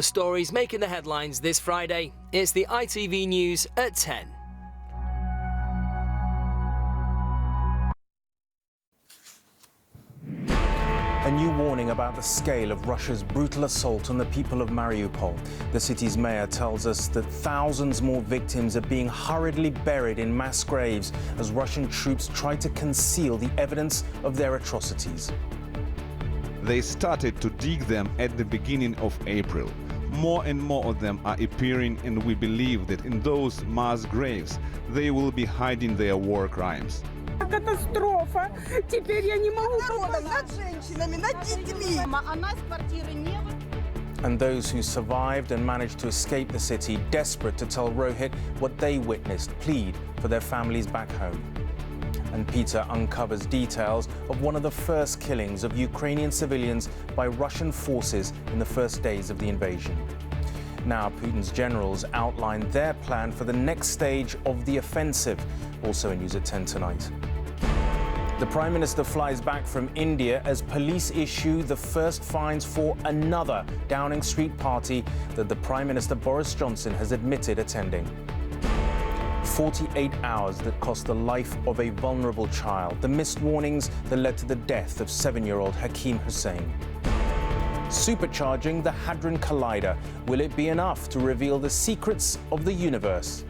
The stories making the headlines this Friday. It's the ITV News at 10. A new warning about the scale of Russia's brutal assault on the people of Mariupol. The city's mayor tells us that thousands more victims are being hurriedly buried in mass graves as Russian troops try to conceal the evidence of their atrocities. They started to dig them at the beginning of April. More and more of them are appearing, and we believe that in those mass graves they will be hiding their war crimes. Катастрофа. Теперь я не могу над женщинами, над детьми. And those who survived and managed to escape the city, desperate to tell Rageh what they witnessed, plead for their families back home. And Peter uncovers details of one of the first killings of Ukrainian civilians by Russian forces in the first days of the invasion. Now, Putin's generals outline their plan for the next stage of the offensive, also in News at 10 tonight. The Prime Minister flies back from India as police issue the first fines for another Downing Street party that the Prime Minister Boris Johnson has admitted attending. 48 hours that cost the life of a vulnerable child. The missed warnings that led to the death of 7-year-old Hakeem Hussain. Supercharging the Hadron Collider. Will it be enough to reveal the secrets of the universe?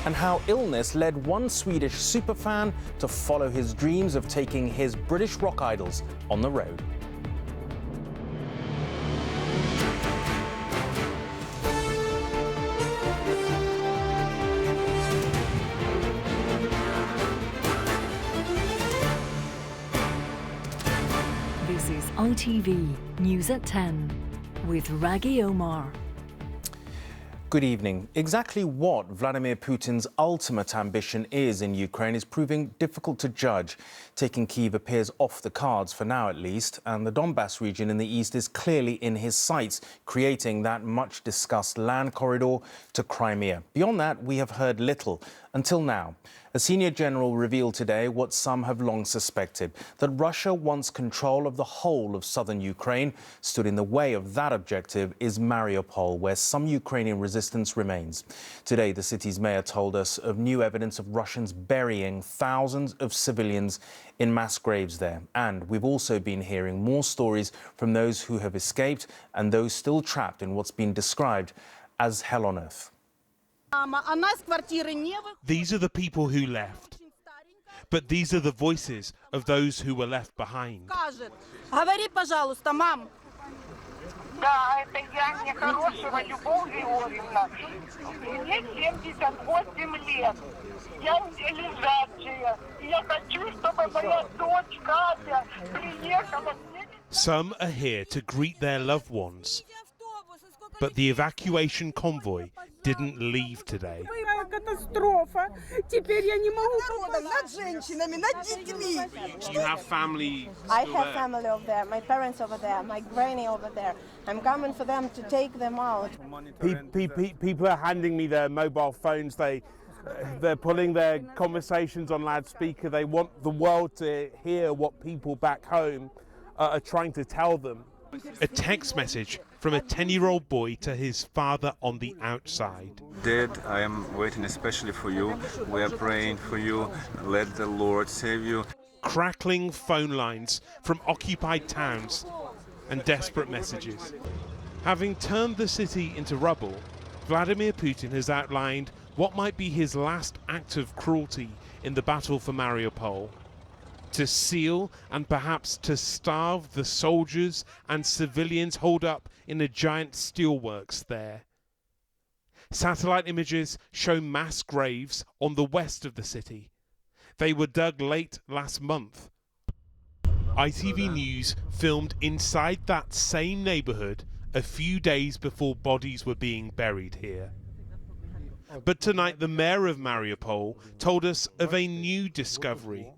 And how illness led one Swedish superfan to follow his dreams of taking his British rock idols on the road. This is ITV News at 10 with Rageh Omaar. Good evening. Exactly what Vladimir Putin's ultimate ambition is in Ukraine is proving difficult to judge. Taking Kyiv appears off the cards for now at least, and the Donbass region in the east is clearly in his sights, creating that much-discussed land corridor to Crimea. Beyond that, we have heard little until now. A senior general revealed today what some have long suspected, that Russia wants control of the whole of southern Ukraine. Stood in the way of that objective is Mariupol, where some Ukrainian resistance remains. Today, the city's mayor told us of new evidence of Russians burying thousands of civilians in mass graves there. And we've also been hearing more stories from those who have escaped and those still trapped in what's been described as hell on earth. These are the people who left, but these are the voices of those who were left behind. Говори, пожалуйста, мам. Да, это я нехорошего, Любовь Георгиевна. Мне 78 лет. Я лежачая. Я хочу, чтобы моя дочь Катя приехала. Some are here to greet their loved ones, but the evacuation convoy didn't leave today. Катастрофа. Теперь я не могу над женщинами, над детьми. You have family I have family over there, my parents over there, my granny over there. I'm coming for them to take them out. People are handing me their mobile phones. They're pulling their conversations on loudspeaker. They want the world to hear what people back home are trying to tell them. A text message from a 10-year-old boy to his father on the outside. Dad, I am waiting especially for you. We are praying for you. Let the Lord save you. Crackling phone lines from occupied towns and desperate messages. Having turned the city into rubble, Vladimir Putin has outlined what might be his last act of cruelty in the battle for Mariupol. To seal and perhaps to starve the soldiers and civilians holed up in the giant steelworks there. Satellite images show mass graves on the west of the city. They were dug late last month. ITV News filmed inside that same neighbourhood a few days before bodies were being buried here. But tonight the mayor of Mariupol told us of a new discovery.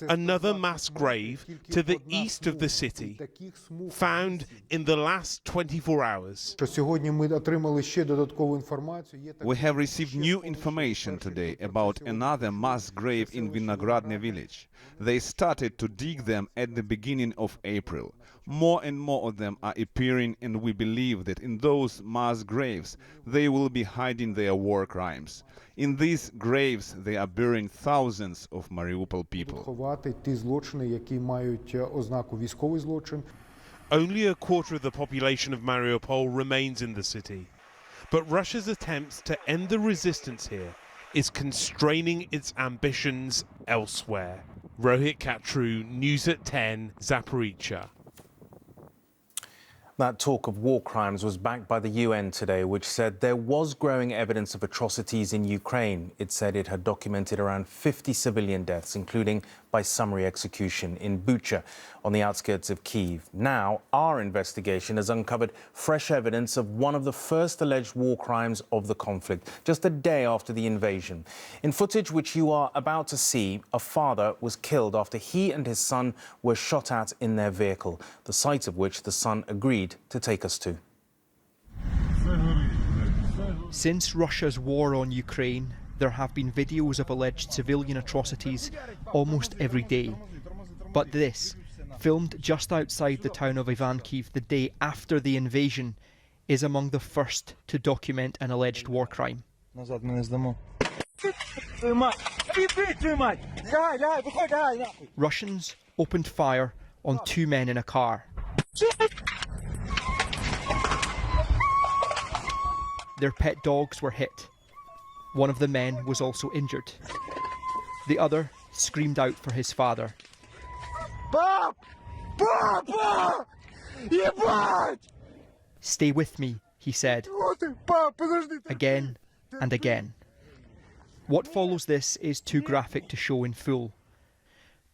Another mass grave to the east of the city, found in the last 24 hours. We have received new information today about another mass grave in Vinogradne village. They started to dig them at the beginning of April. More and more of them are appearing, and we believe that in those mass graves they will be hiding their war crimes. In these graves they are burying thousands of Mariupol people. Only a quarter of the population of Mariupol remains in the city. But Russia's attempts to end the resistance here is constraining its ambitions elsewhere. Rohit Katru, News at 10, Zaporizhzhia. That talk of war crimes was backed by the UN today, which said there was growing evidence of atrocities in Ukraine. It said it had documented around 50 civilian deaths, including by summary execution in Bucha, on the outskirts of Kyiv. Now, our investigation has uncovered fresh evidence of one of the first alleged war crimes of the conflict, just a day after the invasion. In footage which you are about to see, a father was killed after he and his son were shot at in their vehicle, the site of which the son agreed to take us to. Since Russia's war on Ukraine, there have been videos of alleged civilian atrocities almost every day. But this, filmed just outside the town of Ivankiv the day after the invasion, is among the first to document an alleged war crime. Russians opened fire on two men in a car. Their pet dogs were hit. One of the men was also injured. The other screamed out for his father. Pap! Papa! Stay with me, he said, again and again. What follows this is too graphic to show in full.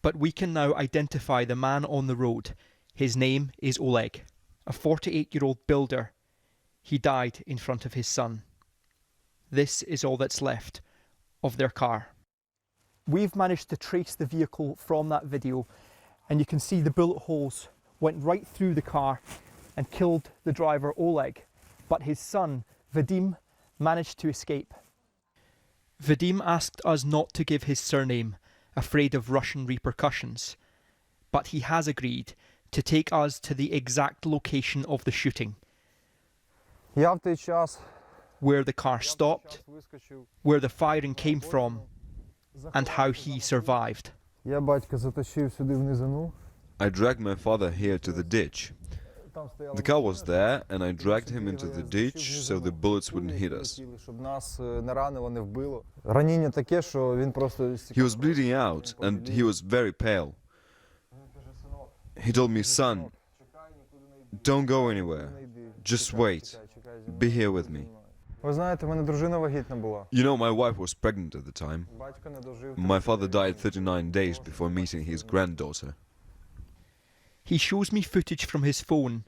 But we can now identify the man on the road. His name is Oleg, a 48-year-old builder. He died in front of his son. This is all that's left of their car. We've managed to trace the vehicle from that video, and you can see the bullet holes went right through the car and killed the driver Oleg, but his son Vadim managed to escape. Vadim asked us not to give his surname, afraid of Russian repercussions, but he has agreed to take us to the exact location of the shooting. Where the car stopped, where the firing came from, and how he survived. I dragged my father here to the ditch. The car was there, and I dragged him into the ditch so the bullets wouldn't hit us. He was bleeding out, and he was very pale. He told me, "Son, don't go anywhere. Just wait. Be here with me." You know, my wife was pregnant at the time. My father died 39 days before meeting his granddaughter. He shows me footage from his phone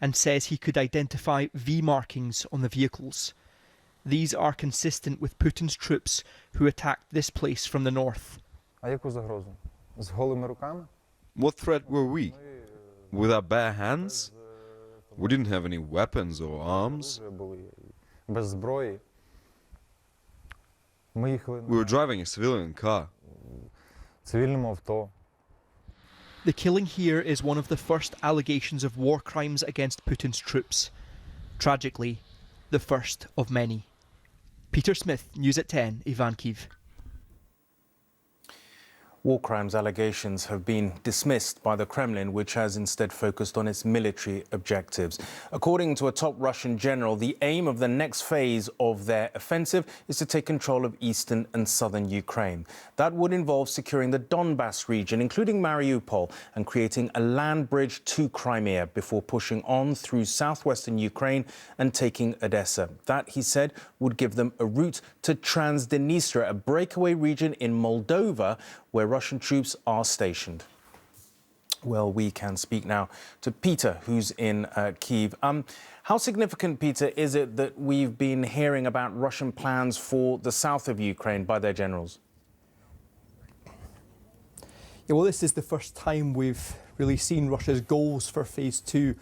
and says he could identify V markings on the vehicles. These are consistent with Putin's troops who attacked this place from the north. What threat were we? With our bare hands? We didn't have any weapons or arms. We were driving a civilian car. The killing here is one of the first allegations of war crimes against Putin's troops. Tragically, the first of many. Peter Smith, News at 10, Ivankiv. War crimes allegations have been dismissed by the Kremlin, which has instead focused on its military objectives. According to a top Russian general, the aim of the next phase of their offensive is to take control of eastern and southern Ukraine. That would involve securing the Donbas region, including Mariupol, and creating a land bridge to Crimea before pushing on through southwestern Ukraine and taking Odessa. That, he said, would give them a route to Transnistria, a breakaway region in Moldova, where Russian troops are stationed. Well, we can speak now to Peter, who's in Kyiv. How significant, Peter, is it that we've been hearing about Russian plans for the south of Ukraine by their generals? Yeah, well, this is the first time we've really seen Russia's goals for phase 2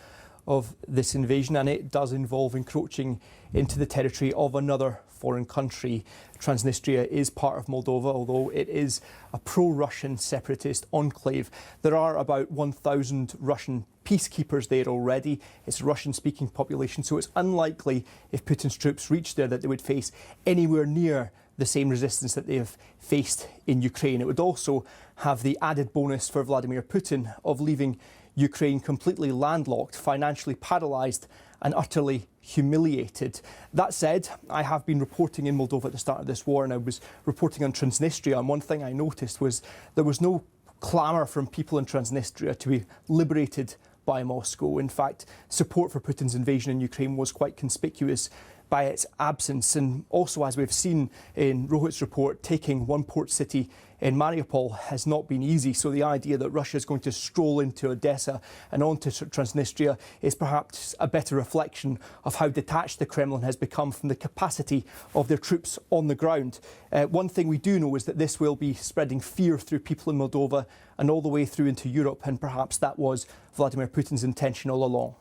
of this invasion, and it does involve encroaching into the territory of another foreign country. Transnistria is part of Moldova, although it is a pro-Russian separatist enclave. There are about 1,000 Russian peacekeepers there already. It's a Russian-speaking population, so it's unlikely if Putin's troops reach there that they would face anywhere near the same resistance that they have faced in Ukraine. It would also have the added bonus for Vladimir Putin of leaving Ukraine completely landlocked, financially paralysed and utterly humiliated. That said, I have been reporting in Moldova at the start of this war, and I was reporting on Transnistria, and one thing I noticed was there was no clamour from people in Transnistria to be liberated by Moscow. In fact, support for Putin's invasion in Ukraine was quite conspicuous by its absence, and also, as we've seen in Rohit's report, taking one port city in Mariupol has not been easy. So the idea that Russia is going to stroll into Odessa and onto Transnistria is perhaps a better reflection of how detached the Kremlin has become from the capacity of their troops on the ground. One thing we do know is that this will be spreading fear through people in Moldova and all the way through into Europe, and perhaps that was Vladimir Putin's intention all along.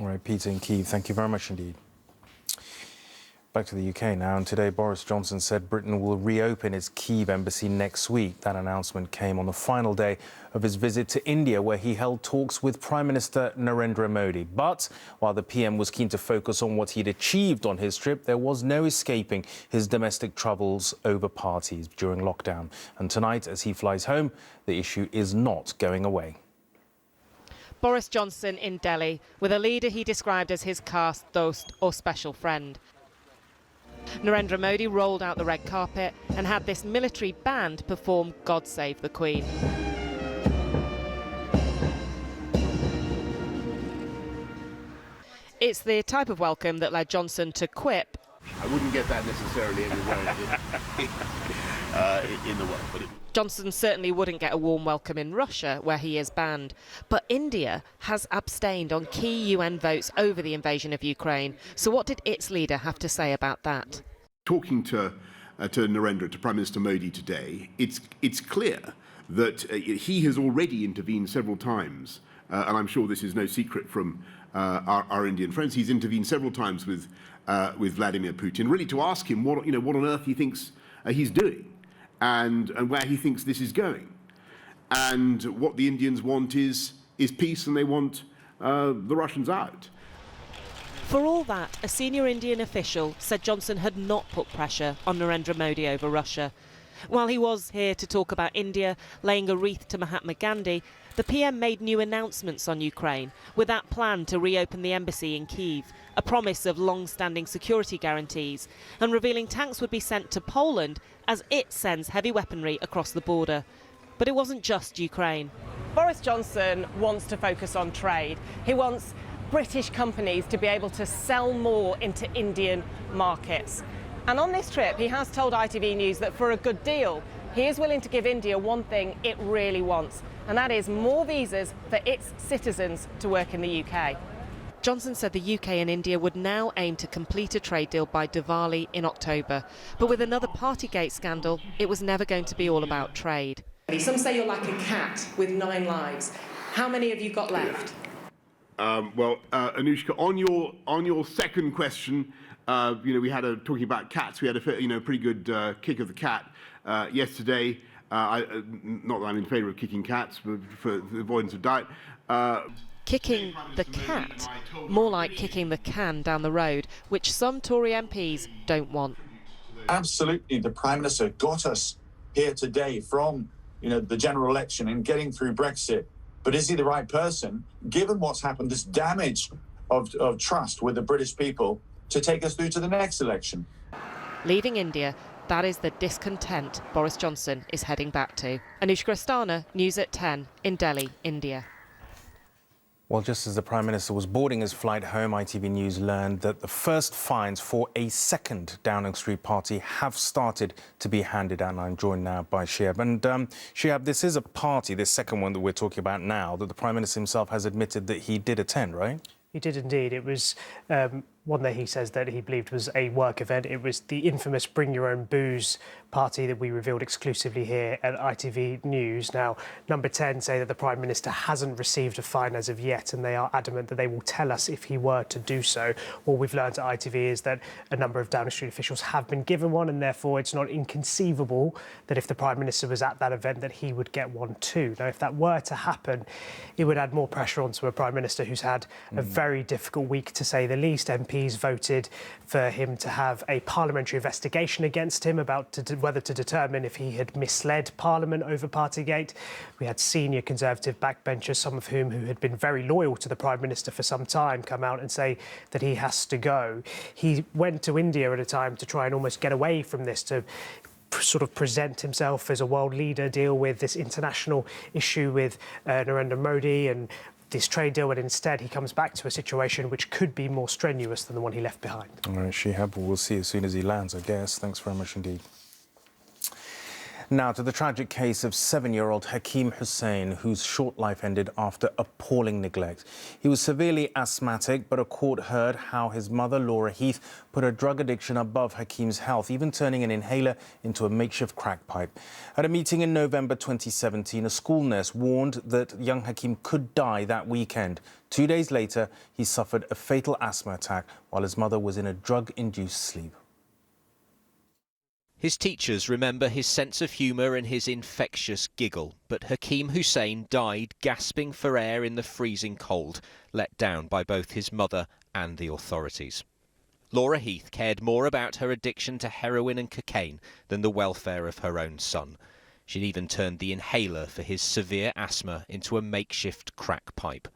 All right, Peter in Kyiv, thank you very much indeed. Back to the UK now, and today Boris Johnson said Britain will reopen its Kyiv embassy next week. That announcement came on the final day of his visit to India, where he held talks with Prime Minister Narendra Modi. But while the PM was keen to focus on what he'd achieved on his trip, there was no escaping his domestic troubles over parties during lockdown. And tonight, as he flies home, the issue is not going away. Boris Johnson in Delhi with a leader he described as his caste dost or special friend. Narendra Modi rolled out the red carpet and had this military band perform God Save the Queen. It's the type of welcome that led Johnson to quip. I wouldn't get that necessarily everywhere in the world. But Johnson certainly wouldn't get a warm welcome in Russia, where he is banned. But India has abstained on key UN votes over the invasion of Ukraine. So what did its leader have to say about that? Talking to Narendra, to Prime Minister Modi today, it's clear that he has already intervened several times, and I'm sure this is no secret from our Indian friends. He's intervened several times with Vladimir Putin, really to ask him what on earth he thinks he's doing. And where he thinks this is going. And what the Indians want is peace, and they want the Russians out. For all that, a senior Indian official said Johnson had not put pressure on Narendra Modi over Russia. While he was here to talk about India, laying a wreath to Mahatma Gandhi, the PM made new announcements on Ukraine, with that plan to reopen the embassy in Kyiv, a promise of long-standing security guarantees, and revealing tanks would be sent to Poland as it sends heavy weaponry across the border. But it wasn't just Ukraine. Boris Johnson wants to focus on trade. He wants British companies to be able to sell more into Indian markets. And on this trip, he has told ITV News that for a good deal, he is willing to give India one thing it really wants, and that is more visas for its citizens to work in the UK. Johnson said the UK and India would now aim to complete a trade deal by Diwali in October. But with another Partygate scandal, it was never going to be all about trade. Some say you're like a cat with 9 lives. How many have you got left? Well, Anushka, on your second question, we had talking about cats. We had a pretty good kick of the cat yesterday. Not that I'm in favour of kicking cats, but for the avoidance of doubt. Kicking the cat, more like kicking the can down the road, which some Tory MPs don't want. Absolutely, the Prime Minister got us here today from the general election and getting through Brexit. But is he the right person, given what's happened, this damage of trust with the British people, to take us through to the next election? Leaving India, that is the discontent Boris Johnson is heading back to. Anushka Astana, News at 10 in Delhi, India. Well, just as the Prime Minister was boarding his flight home, ITV News learned that the first fines for a second Downing Street party have started to be handed out. And I'm joined now by Shihab. And Shihab, this is a party, this second one that we're talking about now, that the Prime Minister himself has admitted that he did attend, right? He did indeed. It was one that he says that he believed was a work event. It was the infamous Bring Your Own Booze party that we revealed exclusively here at ITV News. Now, Number 10 say that the Prime Minister hasn't received a fine as of yet, and they are adamant that they will tell us if he were to do so. What we've learned at ITV is that a number of Downing Street officials have been given one, and therefore it's not inconceivable that if the Prime Minister was at that event that he would get one too. Now, if that were to happen, it would add more pressure onto a Prime Minister who's had a very difficult week, to say the least. MPs voted for him to have a parliamentary investigation against him about whether to determine if he had misled Parliament over Partygate. We had senior Conservative backbenchers, some of whom who had been very loyal to the Prime Minister for some time, come out and say that he has to go. He went to India at a time to try and almost get away from this, to sort of present himself as a world leader, deal with this international issue with Narendra Modi and this trade deal, and instead he comes back to a situation which could be more strenuous than the one he left behind. All right, Shihab, we'll see as soon as he lands, I guess. Thanks very much indeed. Now to the tragic case of 7-year-old Hakeem Hussain, whose short life ended after appalling neglect. He was severely asthmatic, but a court heard how his mother, Laura Heath, put her drug addiction above Hakeem's health, even turning an inhaler into a makeshift crack pipe. At a meeting in November 2017, a school nurse warned that young Hakeem could die that weekend. 2 days later, he suffered a fatal asthma attack while his mother was in a drug-induced sleep. His teachers remember his sense of humour and his infectious giggle, but Hakeem Hussain died gasping for air in the freezing cold, let down by both his mother and the authorities. Laura Heath cared more about her addiction to heroin and cocaine than the welfare of her own son. She'd even turned the inhaler for his severe asthma into a makeshift crack pipe.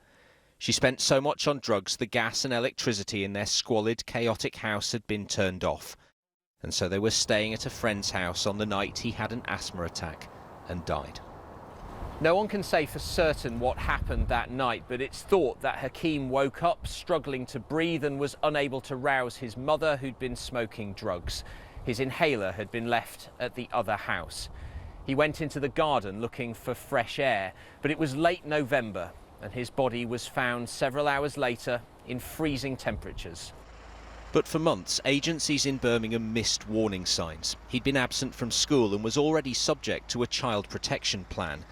She spent so much on drugs, the gas and electricity in their squalid, chaotic house had been turned off. And so they were staying at a friend's house on the night he had an asthma attack and died. No one can say for certain what happened that night, but it's thought that Hakeem woke up struggling to breathe and was unable to rouse his mother, who'd been smoking drugs. His inhaler had been left at the other house. He went into the garden looking for fresh air, but it was late November and his body was found several hours later in freezing temperatures. But for months, agencies in Birmingham missed warning signs. He'd been absent from school and was already subject to a child protection plan.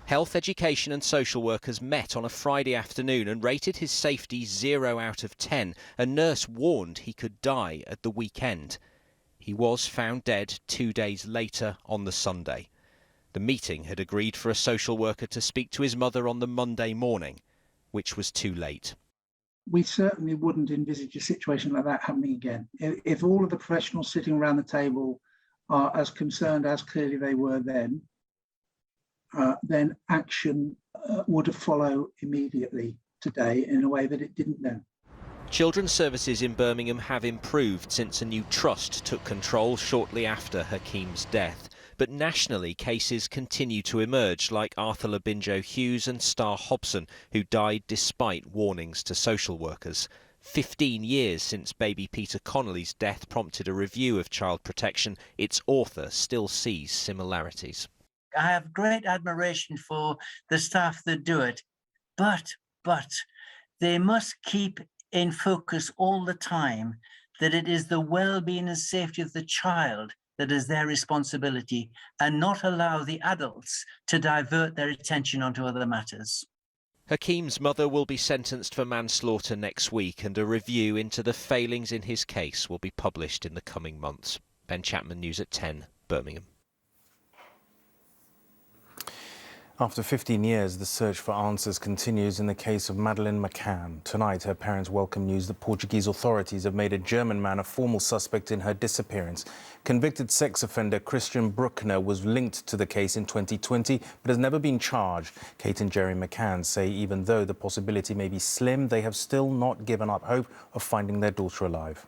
Health, education and social workers met on a Friday afternoon and rated his safety 0 out of 10. A nurse warned he could die at the weekend. He was found dead 2 days later on the Sunday. The meeting had agreed for a social worker to speak to his mother on the Monday morning, which was too late. We certainly wouldn't envisage a situation like that happening again. If all of the professionals sitting around the table are as concerned as clearly they were then action would follow immediately today in a way that it didn't then. Children's services in Birmingham have improved since a new trust took control shortly after Hakeem's death. But nationally, cases continue to emerge, like Arthur Labinjo Hughes and Star Hobson, who died despite warnings to social workers. 15 years since baby Peter Connolly's death prompted a review of child protection, its author still sees similarities. I have great admiration for the staff that do it, but they must keep in focus all the time that it is the well-being and safety of the child that is their responsibility, and not allow the adults to divert their attention onto other matters. Hakeem's mother will be sentenced for manslaughter next week, and a review into the failings in his case will be published in the coming months. Ben Chapman, News at 10, Birmingham. After 15 years, the search for answers continues in the case of Madeleine McCann. Tonight, her parents welcome news that Portuguese authorities have made a German man a formal suspect in her disappearance. Convicted sex offender Christian Bruckner was linked to the case in 2020, but has never been charged. Kate and Jerry McCann say even though the possibility may be slim, they have still not given up hope of finding their daughter alive.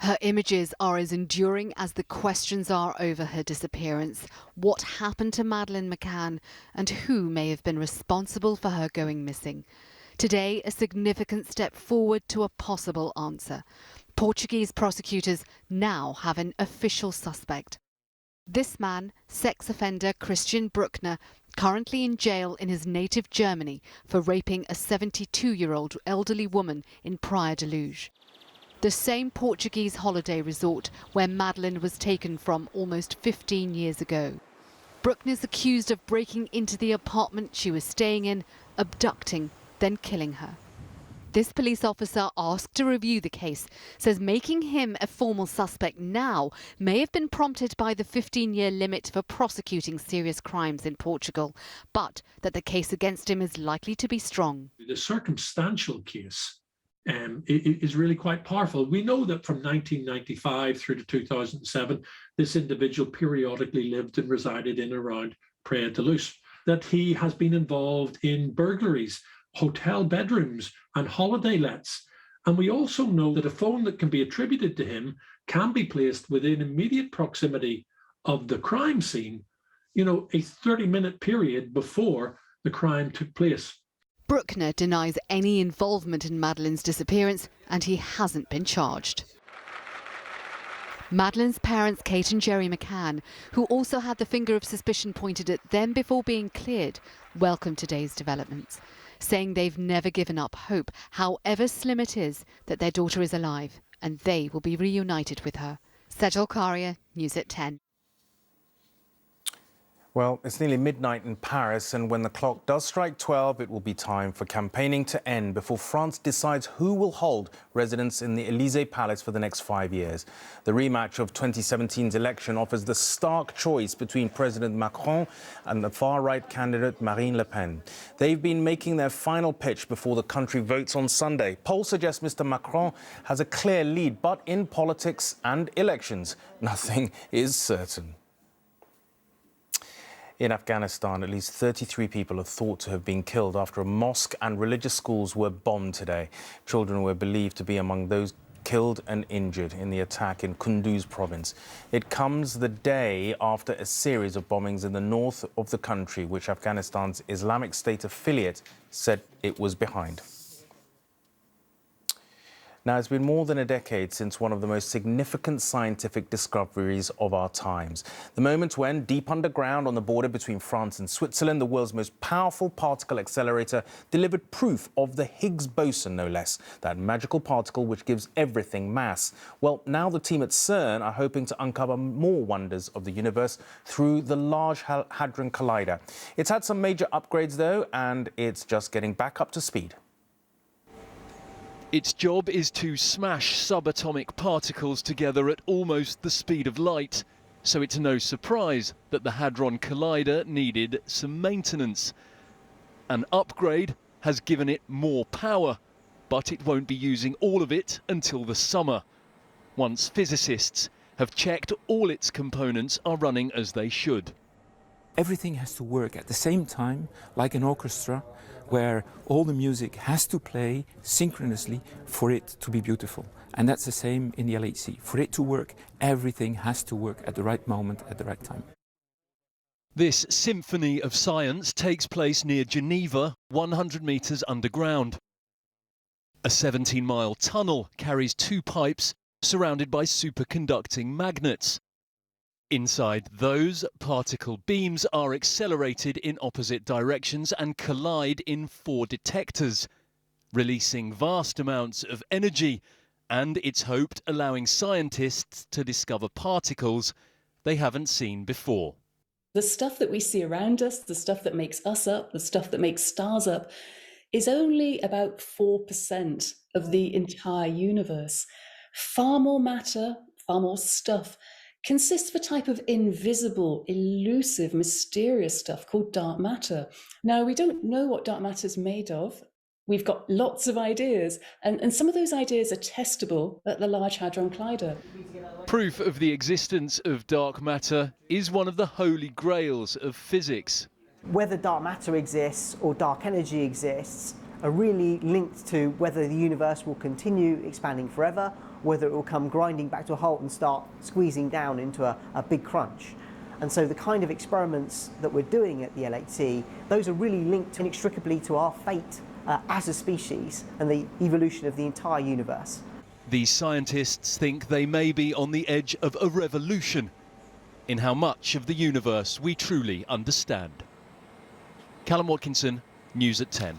Her images are as enduring as the questions are over her disappearance. What happened to Madeleine McCann and who may have been responsible for her going missing? Today, a significant step forward to a possible answer. Portuguese prosecutors now have an official suspect. This man, sex offender Christian Bruckner, currently in jail in his native Germany for raping a 72-year-old elderly woman in Praia de Luz, the same Portuguese holiday resort where Madeleine was taken from almost 15 years ago. Bruckner's accused of breaking into the apartment she was staying in, abducting, then killing her. This police officer, asked to review the case, says making him a formal suspect now may have been prompted by the 15-year limit for prosecuting serious crimes in Portugal, but that the case against him is likely to be strong. The circumstantial case is really quite powerful. We know that from 1995 through to 2007, this individual periodically lived and resided in and around Praia de Luz, that he has been involved in burglaries, hotel bedrooms and holiday lets. And we also know that a phone that can be attributed to him can be placed within immediate proximity of the crime scene, a 30-minute period before the crime took place. Bruckner denies any involvement in Madeleine's disappearance, and he hasn't been charged. Madeleine's parents, Kate and Gerry McCann, who also had the finger of suspicion pointed at them before being cleared, welcome today's developments, saying they've never given up hope, however slim it is, that their daughter is alive and they will be reunited with her. Sejal Karia, News at 10. Well, it's nearly midnight in Paris, and when the clock does strike 12, it will be time for campaigning to end before France decides who will hold residence in the Élysée Palace for the next 5 years. The rematch of 2017's election offers the stark choice between President Macron and the far-right candidate Marine Le Pen. They've been making their final pitch before the country votes on Sunday. Polls suggest Mr. Macron has a clear lead, but in politics and elections, nothing is certain. In Afghanistan, at least 33 people are thought to have been killed after a mosque and religious schools were bombed today. Children were believed to be among those killed and injured in the attack in Kunduz province. It comes the day after a series of bombings in the north of the country, which Afghanistan's Islamic State affiliate said it was behind. Now, it's been more than a decade since one of the most significant scientific discoveries of our times. The moment when, deep underground on the border between France and Switzerland, the world's most powerful particle accelerator delivered proof of the Higgs boson, no less, that magical particle which gives everything mass. Well, now the team at CERN are hoping to uncover more wonders of the universe through the Large Hadron Collider. It's had some major upgrades, though, and it's just getting back up to speed. Its job is to smash subatomic particles together at almost the speed of light, so it's no surprise that the Hadron Collider needed some maintenance. An upgrade has given it more power, but it won't be using all of it until the summer, once physicists have checked all its components are running as they should. Everything has to work at the same time, like an orchestra, where all the music has to play synchronously for it to be beautiful. And that's the same in the LHC. For it to work, everything has to work at the right moment, at the right time. This symphony of science takes place near Geneva, 100 metres underground. A 17-mile tunnel carries 2 pipes surrounded by superconducting magnets. Inside those, particle beams are accelerated in opposite directions and collide in 4 detectors, releasing vast amounts of energy, and it's hoped allowing scientists to discover particles they haven't seen before. The stuff that we see around us, the stuff that makes us up, the stuff that makes stars up, is only about 4% of the entire universe. Far more matter, far more stuff consists of a type of invisible, elusive, mysterious stuff called dark matter. Now, we don't know what dark matter is made of. We've got lots of ideas, and some of those ideas are testable at the Large Hadron Collider. Proof of the existence of dark matter is one of the holy grails of physics. Whether dark matter exists or dark energy exists are really linked to whether the universe will continue expanding forever, whether it will come grinding back to a halt and start squeezing down into a big crunch. And so the kind of experiments that we're doing at the LHC, those are really linked inextricably to our fate as a species and the evolution of the entire universe. These scientists think they may be on the edge of a revolution in how much of the universe we truly understand. Callum Watkinson, News at 10.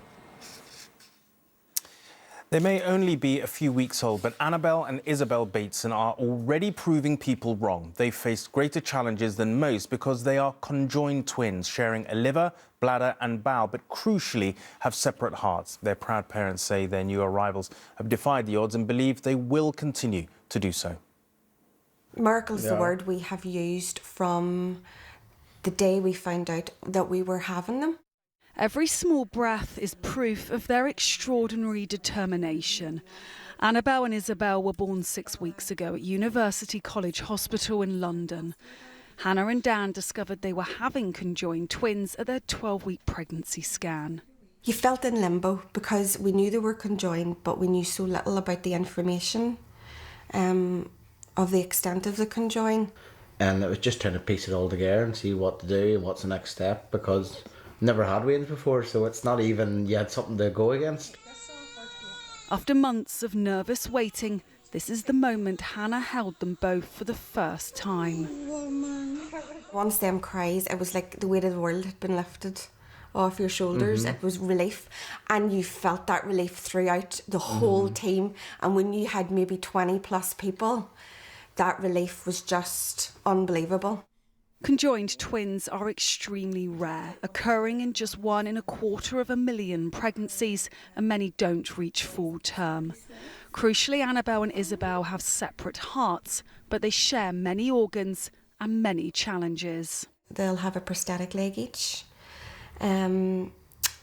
They may only be a few weeks old, but Annabelle and Isabel Bateson are already proving people wrong. They faced greater challenges than most because they are conjoined twins, sharing a liver, bladder and bowel, but crucially have separate hearts. Their proud parents say their new arrivals have defied the odds and believe they will continue to do so. Miracle is the word we have used from the day we found out that we were having them. Every small breath is proof of their extraordinary determination. Annabelle and Isabel were born 6 weeks ago at University College Hospital in London. Hannah and Dan discovered they were having conjoined twins at their 12-week pregnancy scan. You felt in limbo because we knew they were conjoined, but we knew so little about the information of the extent of the conjoin. And it was just trying to piece it all together and see what to do and what's the next step, because never had twins before, so it's not even you had something to go against. After months of nervous waiting, this is the moment Hannah held them both for the first time. Once them cries, it was like the weight of the world had been lifted off your shoulders. It was relief, and you felt that relief throughout the whole team. And when you had maybe 20 plus people, that relief was just unbelievable. Conjoined twins are extremely rare, occurring in just 1 in a quarter of a million pregnancies, and many don't reach full term. Crucially, Annabelle and Isabel have separate hearts, but they share many organs and many challenges. They'll have a prosthetic leg each, and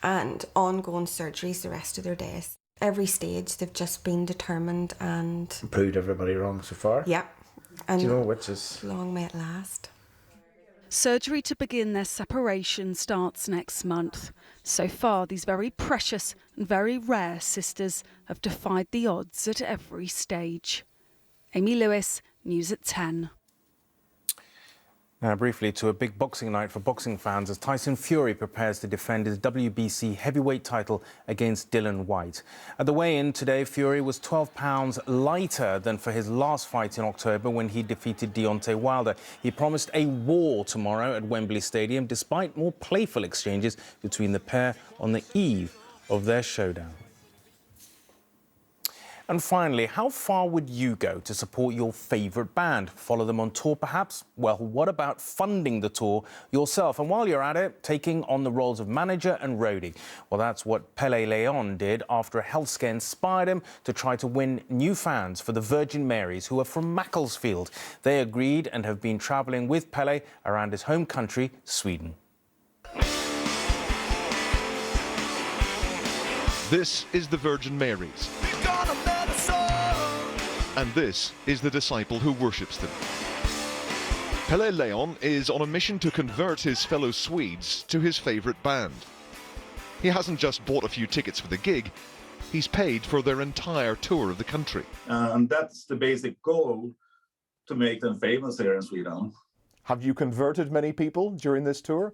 ongoing surgeries the rest of their days. Every stage they've just been determined and Proved everybody wrong so far. Yeah, and do you know which is long may it last. Surgery to begin their separation starts next month. So far, these very precious and very rare sisters have defied the odds at every stage. Amy Lewis, News at 10. Now, briefly to a big boxing night for boxing fans as Tyson Fury prepares to defend his WBC heavyweight title against Dillian Whyte. At the weigh-in today, Fury was 12 pounds lighter than for his last fight in October when he defeated Deontay Wilder. He promised a war tomorrow at Wembley Stadium, despite more playful exchanges between the pair on the eve of their showdown. And finally, how far would you go to support your favourite band? Follow them on tour, perhaps? Well, what about funding the tour yourself? And while you're at it, taking on the roles of manager and roadie. Well, that's what Pele Leon did after a health scare inspired him to try to win new fans for the Virgin Marys, who are from Macclesfield. They agreed and have been travelling with Pele around his home country, Sweden. This is the Virgin Marys. And this is the disciple who worships them. Pele Leon is on a mission to convert his fellow Swedes to his favourite band. He hasn't just bought a few tickets for the gig, he's paid for their entire tour of the country. And that's the basic goal, to make them famous here in Sweden. Have you converted many people during this tour?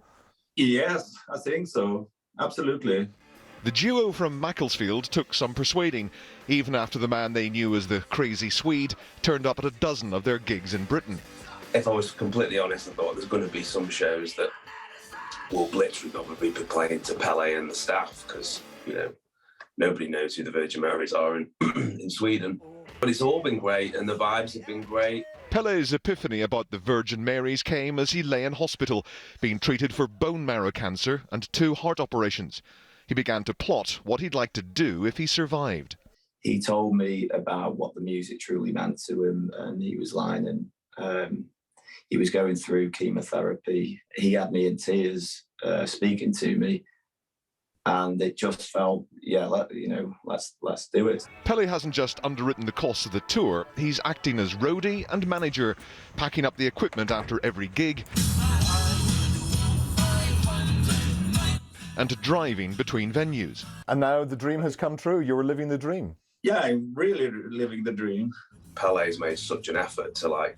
Yes, I think so. Absolutely. The duo from Macclesfield took some persuading, even after the man they knew as the crazy Swede turned up at a dozen of their gigs in Britain. If I was completely honest, I thought there's going to be some shows that will literally probably be playing to Pele and the staff, because, you know, nobody knows who the Virgin Marys are in Sweden. But it's all been great, and the vibes have been great. Pele's epiphany about the Virgin Marys came as he lay in hospital, being treated for bone marrow cancer and 2 heart operations. He began to plot what he'd like to do if he survived. He told me about what the music truly meant to him, and he was lying, and he was going through chemotherapy. He had me in tears speaking to me, and it just felt, yeah, let's do it. Pele hasn't just underwritten the costs of the tour, he's acting as roadie and manager, packing up the equipment after every gig, and driving between venues. And now the dream has come true. You're living the dream. Yeah, I'm really living the dream. Pele's made such an effort to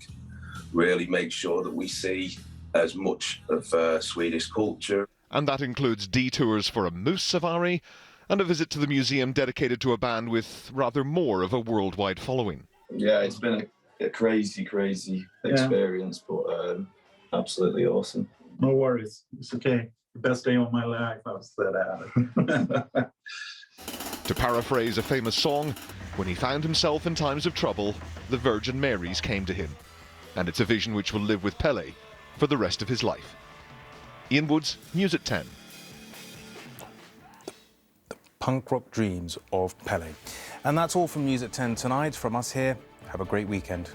really make sure that we see as much of Swedish culture. And that includes detours for a moose safari and a visit to the museum dedicated to a band with rather more of a worldwide following. Yeah, it's been a crazy experience, but absolutely awesome. No worries, it's okay. The best day of my life, I've said that. To paraphrase a famous song, when he found himself in times of trouble, the Virgin Mary's came to him. And it's a vision which will live with Pelé for the rest of his life. Ian Woods, News at 10. Punk rock dreams of Pelé. And that's all from News at 10 tonight. From us here, have a great weekend.